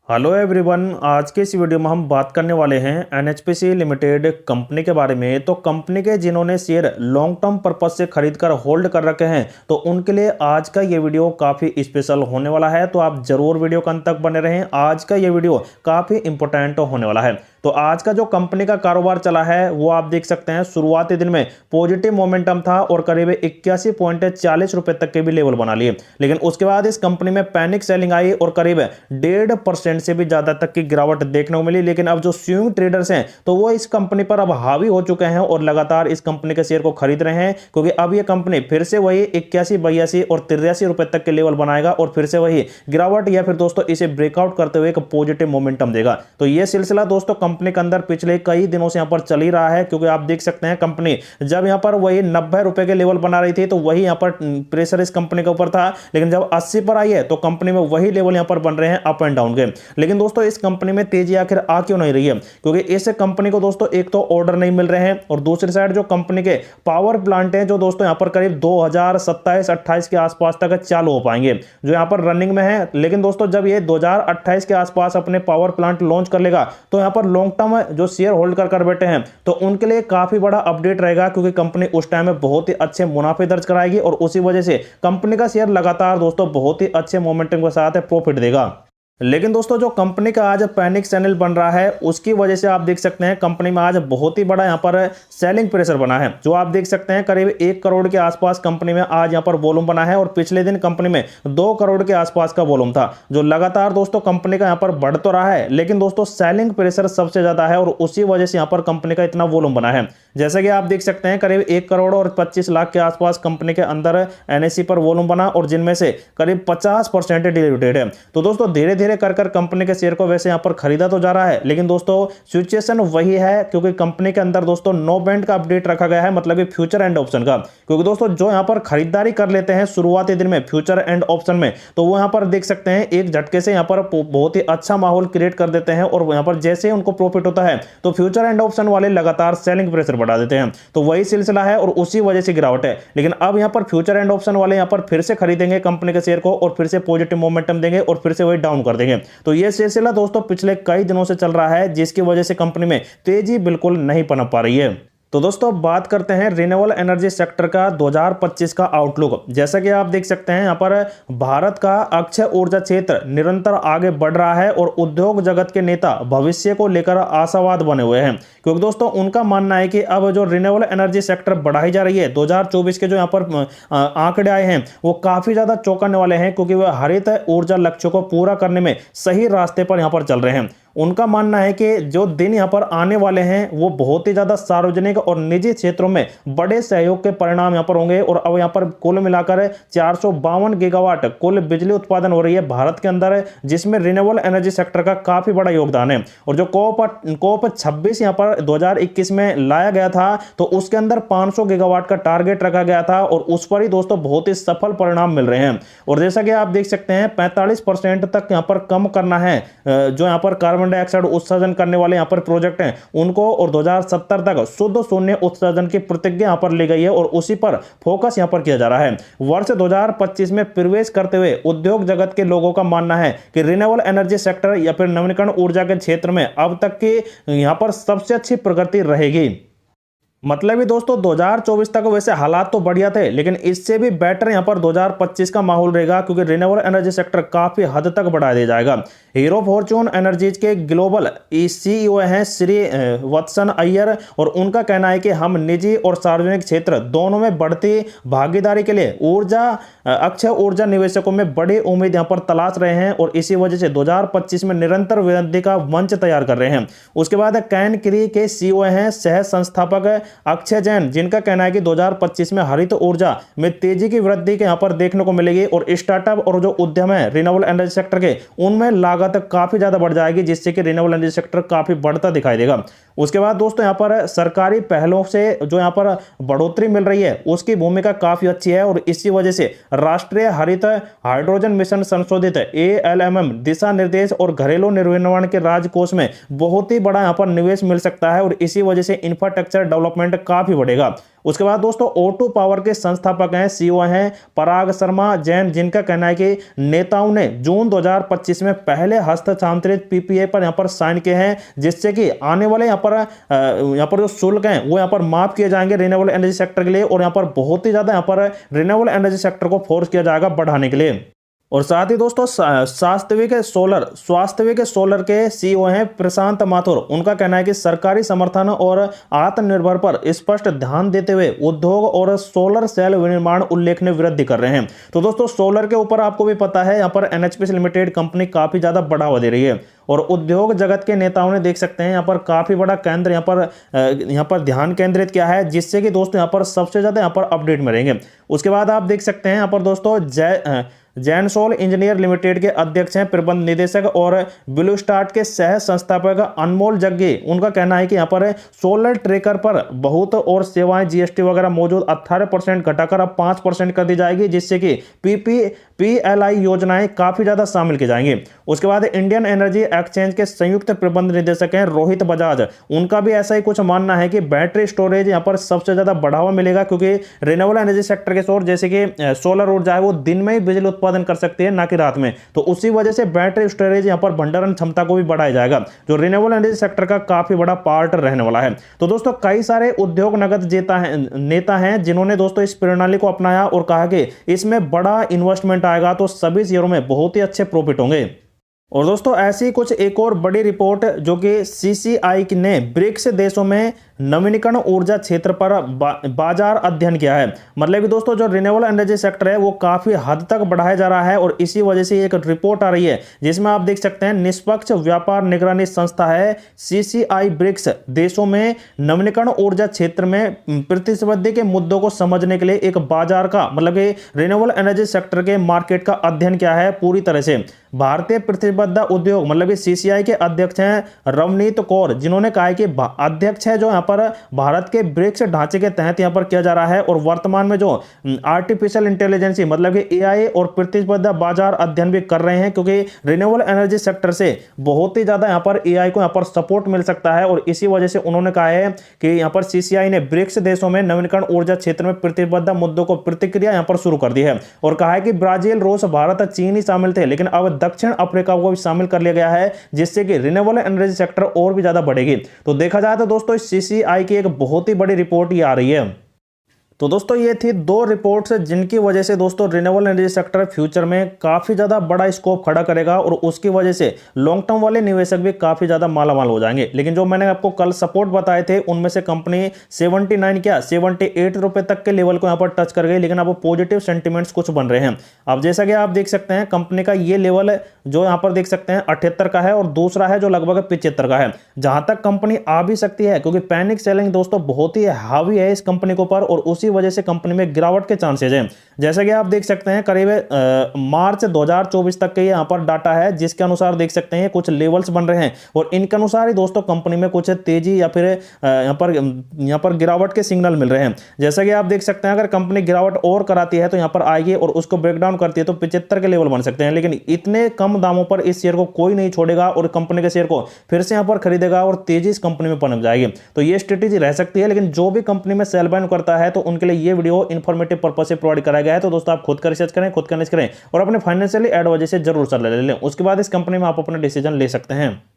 Hello everyone. आज के इस वीडियो में हम बात करने वाले हैं एनएचपीसी लिमिटेड कंपनी के बारे में। तो कंपनी के जिन्होंने शेयर लॉन्ग टर्म पर्पज से खरीद कर होल्ड कर रखे हैं तो उनके लिए आज का ये वीडियो काफ़ी स्पेशल होने वाला है। तो आप जरूर वीडियो के अंत तक बने रहें, आज का ये वीडियो काफ़ी इंपॉर्टेंट होने वाला है। तो आज का जो कंपनी का कारोबार चला है वो आप देख सकते हैं, शुरुआती दिन में पॉजिटिव मोमेंटम था और करीब 81.40 रुपए तक के भी लेवल बना लिए। लेकिन उसके बाद इस कंपनी में पैनिक सेलिंग आई और करीब 1.5% से भी ज्यादा तक की गिरावट देखने को मिली। लेकिन अब जो स्विंग ट्रेडर्स हैं तो वो इस कंपनी पर अब हावी हो चुके हैं और लगातार इस कंपनी के शेयर को खरीद रहे हैं, क्योंकि अब ये कंपनी फिर से वही 81, 82 और 83 रुपए तक के लेवल बनाएगा और फिर से वही गिरावट या फिर दोस्तों इसे ब्रेकआउट करते हुए एक पॉजिटिव मोमेंटम देगा। तो ये सिलसिला दोस्तों कंपनी के अंदर पिछले कई दिनों से यहां पर चल ही रहा है, क्योंकि आप देख सकते हैं कंपनी जब यहां पर वही 90 रुपए के लेवल बना रही थी तो वही यहां पर प्रेशर इस कंपनी के ऊपर था। लेकिन जब 80 पर आई है तो कंपनी में वही लेवल यहां पर बन रहे हैं अप एंड डाउन के। लेकिन दोस्तों इस कंपनी में तेजी आखिर आ क्यों नहीं रही है? क्योंकि इस कंपनी को दोस्तों एक तो ऑर्डर नहीं मिल रहे हैं और दूसरी साइड जो कंपनी के पावर प्लांट हैं जो दोस्तों यहां पर करीब 2027-28 के आसपास तक चालू हो पाएंगे, जो यहां पर रनिंग में है। लेकिन दोस्तों जब ये 2028 के आसपास अपने पावर प्लांट लॉन्च कर लेगा तो यहां पर लॉन्ग टर्म जो शेयर होल्ड कर बैठे हैं तो उनके लिए काफी बड़ा अपडेट रहेगा, क्योंकि कंपनी उस टाइम में बहुत ही अच्छे मुनाफे दर्ज कराएगी और उसी वजह से कंपनी का शेयर लगातार दोस्तों बहुत ही अच्छे मोमेंटम के साथ प्रॉफिट देगा। लेकिन दोस्तों जो कंपनी का आज पैनिक चैनल बन रहा है उसकी वजह से आप देख सकते हैं कंपनी में आज बहुत ही बड़ा यहां पर सेलिंग प्रेशर बना है, जो आप देख सकते हैं करीब 1 करोड़ के आसपास कंपनी में आज यहां पर वॉल्यूम बना है और पिछले दिन कंपनी में 2 करोड़ के आसपास का वॉल्यूम था, जो लगातार दोस्तों कंपनी का यहां पर बढ़ तो रहा है। लेकिन दोस्तों सेलिंग प्रेशर सबसे ज्यादा है और उसी वजह से यहां पर कंपनी का इतना वॉल्यूम बना है। जैसे कि आप देख सकते हैं करीब 1 करोड़ और 25 लाख के आसपास कंपनी के अंदर एनएससी पर वॉल्यूम बना और जिनमें से करीब 50% डिलीटेड है। तो दोस्तों धीरे धीरे कर कंपनी के शेयर को वैसे यहां पर खरीदा तो जा रहा है, लेकिन दोस्तों सिचुएशन वही है, क्योंकि कंपनी के अंदर दोस्तों नो बैंड का अपडेट रखा गया है, मतलब कि फ्यूचर एंड ऑप्शन का। क्योंकि दोस्तों जो यहां पर खरीदारी कर लेते हैं शुरुआती दिन में फ्यूचर एंड ऑप्शन में तो वो यहां पर देख सकते हैं एक झटके से यहां पर बहुत ही अच्छा माहौल क्रिएट कर देते हैं और यहां पर जैसे उनको प्रॉफिट होता है तो फ्यूचर एंड ऑप्शन वाले लगातार सेलिंग प्रेशर बढ़ा देते हैं। तो वही सिलसिला है और उसी वजह से गिरावट है। लेकिन अब यहां पर फ्यूचर एंड ऑप्शन वाले यहां पर फिर से खरीदेंगे कंपनी के शेयर को और फिर से पॉजिटिव मोमेंटम देंगे और फिर से वही डाउन कर देंगे। तो ये सिलसिला दोस्तों पिछले कई दिनों से चल रहा है, जिसकी वजह से कंपनी में तेजी बिल्कुल नहीं पनप पा रही है। तो दोस्तों बात करते हैं रिन्यूएबल एनर्जी सेक्टर का 2025 का आउटलुक। जैसा कि आप देख सकते हैं यहाँ पर भारत का अक्षय ऊर्जा क्षेत्र निरंतर आगे बढ़ रहा है और उद्योग जगत के नेता भविष्य को लेकर आशावाद बने हुए हैं, क्योंकि दोस्तों उनका मानना है कि अब जो रिन्यूएबल एनर्जी सेक्टर बढ़ाई जा रही है 2024 के जो यहाँ पर आंकड़े आए हैं वो काफी ज्यादा चौंकाने वाले हैं, क्योंकि वह हरित ऊर्जा लक्ष्यों को पूरा करने में सही रास्ते पर यहाँ पर चल रहे हैं। उनका मानना है कि जो दिन यहां पर आने वाले हैं वो बहुत ही ज्यादा सार्वजनिक और निजी क्षेत्रों में बड़े सहयोग के परिणाम यहां पर होंगे और अब यहां पर कुल मिलाकर 452 गीगावाट कुल बिजली उत्पादन हो रही है भारत के अंदर, जिसमें रिन्यूएबल एनर्जी सेक्टर का काफी बड़ा योगदान है। और जो कोप 26 यहां पर 2021 में लाया गया था तो उसके अंदर 500 गीगावाट का टारगेट रखा गया था और उस पर ही दोस्तों बहुत ही सफल परिणाम मिल रहे हैं। और जैसा कि आप देख सकते हैं 45% तक यहां पर कम करना है जो यहां पर कार्बन डाइऑक्साइड उत्सर्जन करने वाले यहां पर प्रोजेक्ट हैं उनको, और 2070 तक शुद्ध शून्य उत्सर्जन की प्रतिज्ञा यहां पर ली गई है और उसी पर फोकस यहां पर किया जा रहा है। वर्ष 2025 में प्रवेश करते हुए उद्योग जगत के लोगों का मानना है कि रिन्यूएबल एनर्जी सेक्टर या फिर नवीकरण ऊर्जा के क्षेत्र में अब तक की यहां पर सबसे अच्छी प्रगति रहेगी। मतलब ही दोस्तों 2024 तक वैसे हालात तो बढ़िया थे, लेकिन इससे भी बेटर यहां पर 2025 का माहौल रहेगा, क्योंकि रिन्यूएबल एनर्जी सेक्टर काफी हद तक बढ़ा दिया जाएगा। हीरो फॉर्च्यून एनर्जीज के ग्लोबल सीईओ हैं श्री वत्सन अय्यर और उनका कहना है कि हम निजी और सार्वजनिक क्षेत्र दोनों में बढ़ती भागीदारी के लिए अक्षय ऊर्जा निवेशकों में बड़ी उम्मीद यहां पर तलाश रहे हैं और इसी वजह से 2025 में निरंतर वृद्धि का मंच तैयार कर रहे हैं। उसके बाद कैन क्री के सीईओ हैं सह संस्थापक अक्षय जैन, जिनका कहना है कि 2025 में हरित ऊर्जा में तेजी की वृद्धि के यहां पर देखने को मिलेगी और स्टार्टअप और जो उद्यम है रिन्यूएबल एनर्जी सेक्टर के उनमें लागत काफी ज्यादा बढ़ जाएगी, जिससे कि रिन्यूएबल एनर्जी सेक्टर काफी बढ़ता दिखाई देगा। उसके बाद दोस्तों यहां पर सरकारी पहलों से जो यहां पर बढ़ोतरी मिल रही है उसकी भूमिका काफी अच्छी है और इसी वजह से राष्ट्रीय हरित हाइड्रोजन मिशन संशोधित ALMM दिशा निर्देश और घरेलू निर्माण के राजकोष में बहुत ही बड़ा यहां पर निवेश मिल सकता है और इसी वजह से इंफ्रास्ट्रक्चर डेवलपमेंट इन्वेस्टमेंट काफी बढ़ेगा। उसके बाद दोस्तों O2 पावर के संस्थापक हैं, सीईओ हैं पराग शर्मा जैन, जिनका कहना है कि नेताओं ने जून 2025 में पहले हस्तांतरित पीपीए पर यहाँ पर साइन किए हैं, जिससे कि आने वाले यहाँ पर जो शुल्क हैं वो यहाँ पर माफ किए जाएंगे रिन्यूएबल एनर्जी सेक्टर के लिए, और यहाँ पर बहुत ही ज्यादा यहाँ पर रिन्यूएबल एनर्जी सेक्टर को फोर्स किया जाएगा बढ़ाने के लिए। और साथ ही दोस्तों स्वास्थ्य के सोलर के सीईओ हैं प्रशांत माथुर, उनका कहना है कि सरकारी समर्थन और आत्मनिर्भर पर स्पष्ट ध्यान देते हुए उद्योग और सोलर सेल विनिर्माण उल्लेखनीय वृद्धि कर रहे हैं। तो दोस्तों सोलर के ऊपर आपको भी पता है यहाँ पर एनएचपीसी लिमिटेड कंपनी काफी ज्यादा बढ़ावा दे रही है, और उद्योग जगत के नेताओं ने देख सकते हैं यहाँ पर काफी बड़ा केंद्र यहाँ पर ध्यान केंद्रित किया है, जिससे कि दोस्तों यहाँ पर सबसे ज्यादा यहाँ पर अपडेट मिलेंगे। उसके बाद आप देख सकते हैं यहाँ पर दोस्तों जैनसोल इंजीनियर लिमिटेड के अध्यक्ष हैं प्रबंध निदेशक और ब्लू स्टार्ट के सह संस्थापक अनमोल जग्गी, उनका कहना है कि यहाँ पर सोलर ट्रेकर पर बहुत और सेवाएं जीएसटी वगैरह मौजूद 18% घटाकर अब 5% कर दी जाएगी, जिससे कि पीएलआई योजनाएं काफी ज्यादा शामिल की जाएंगी। उसके बाद इंडियन एनर्जी एक्सचेंज के संयुक्त प्रबंध निदेशक हैं रोहित बजाज, उनका भी ऐसा ही कुछ मानना है कि बैटरी स्टोरेज यहाँ पर सबसे ज्यादा बढ़ावा मिलेगा, क्योंकि रिन्यूएबल एनर्जी सेक्टर के सोर्स जैसे कि सोलर ऊर्जा है वो दिन में ही बिजली उत्पादन कर सकती है, ना कि रात में। तो उसी वजह से बैटरी स्टोरेज यहाँ पर भंडारण क्षमता को भी बढ़ाया जाएगा, जो रिन्यूएबल एनर्जी सेक्टर का काफी बड़ा पार्ट रहने वाला है। तो दोस्तों कई सारे उद्योग नगद नेता हैं जिन्होंने दोस्तों इस प्रणाली को अपनाया और कहा कि इसमें बड़ा इन्वेस्टमेंट आएगा तो सभी शेयरों में बहुत ही अच्छे प्रॉफिट होंगे। और दोस्तों ऐसी कुछ एक और बड़ी रिपोर्ट जो कि सीसीआई ने ब्रिक्स देशों में नवीनीकरण ऊर्जा क्षेत्र पर बाजार अध्ययन किया है। मतलब कि दोस्तों जो रिन्यूएबल एनर्जी सेक्टर है वो काफी हद तक बढ़ाया जा रहा है, और इसी वजह से एक रिपोर्ट आ रही है जिसमें आप देख सकते हैं निष्पक्ष व्यापार निगरानी संस्था है सीसीआई ब्रिक्स देशों में नवीनीकरण ऊर्जा क्षेत्र में प्रतिस्पर्धी के मुद्दों को समझने के लिए एक बाजार का मतलब कि रिन्यूएबल एनर्जी सेक्टर के मार्केट का अध्ययन किया है पूरी तरह से। भारतीय प्रतिबद्ध उद्योग मतलब कि सीसीआई के अध्यक्ष हैं रवनीत कौर, जिन्होंने कहा है कि अध्यक्ष है जो यहाँ पर भारत के ब्रिक्स ढांचे के तहत यहाँ पर किया जा रहा है, और वर्तमान में जो आर्टिफिशियल इंटेलिजेंस मतलब कि एआई और प्रतिस्पर्धा बाजार अध्ययन भी कर रहे हैं, क्योंकि रिन्यूएबल एनर्जी सेक्टर से बहुत ही ज्यादा यहाँ पर एआई को यहाँ पर सपोर्ट मिल सकता है। और इसी वजह से उन्होंने कहा है कि यहाँ पर सीसीआई ने ब्रिक्स देशों में नवीनीकरण ऊर्जा क्षेत्र में प्रतिबद्ध मुद्दों को प्रतिक्रिया यहाँ पर शुरू कर दी है, और कहा है कि ब्राजील, रूस, भारत, चीन ही शामिल थे, लेकिन अब दक्षिण अफ्रीका को भी शामिल कर लिया गया है, जिससे कि रिन्यूएबल एनर्जी सेक्टर और भी ज्यादा बढ़ेगी। तो देखा जाए तो दोस्तों इस सीसीआई की एक बहुत ही बड़ी रिपोर्ट ये आ रही है। तो दोस्तों ये थी दो रिपोर्ट्स जिनकी वजह से दोस्तों रिन्यूएबल एनर्जी सेक्टर फ्यूचर में काफी ज्यादा बड़ा स्कोप खड़ा करेगा, और उसकी वजह से लॉन्ग टर्म वाले निवेशक भी काफी ज्यादा मालामाल हो जाएंगे। लेकिन जो मैंने आपको कल सपोर्ट बताए थे उनमें से कंपनी 78 रुपए तक के लेवल को यहाँ पर टच कर गई, लेकिन अब पॉजिटिव सेंटिमेंट्स कुछ बन रहे हैं। अब जैसा कि आप देख सकते हैं कंपनी का ये लेवल जो यहाँ पर देख सकते हैं 78 का है, और दूसरा है जो लगभग 75 का है, जहां तक कंपनी आ भी सकती है, क्योंकि पैनिक सेलिंग दोस्तों बहुत ही हावी है इस कंपनी के ऊपर, और उसी वजह से कंपनी में गिरावट के चांसेस हैं। जैसा कि आप देख सकते हैं करीब मार्च 2024 तक के यहाँ पर डाटा है, जिसके अनुसार देख सकते हैं कुछ लेवल्स बन रहे हैं, और इनके अनुसार ही दोस्तों कंपनी में कुछ तेजी या फिर यहाँ पर गिरावट के सिग्नल मिल रहे हैं। जैसा कि आप देख सकते हैं अगर कंपनी गिरावट और कराती है तो यहाँ पर आएगी, और उसको ब्रेकडाउन करती है तो 75 के लेवल बन सकते हैं, लेकिन इतने कम दामों पर इस शेयर को कोई नहीं छोड़ेगा, और कंपनी के शेयर को फिर से यहाँ पर खरीदेगा और तेजी इस कंपनी में पनप जाएगी। तो ये स्ट्रेटेजी रह सकती है, लेकिन जो भी कंपनी में सेल बाय करता है तो उनके लिए ये वीडियो इन्फॉर्मेटिव पर्पस से प्रोवाइड कराया गया है। तो दोस्तों आप खुद का रिसर्च करें, खुद का एनालिसिस करें, और अपने फाइनेंशियली एडवाइजर से जरूर सलाह ले लें। उसके बाद इस कंपनी में आप अपना डिसीजन ले सकते हैं।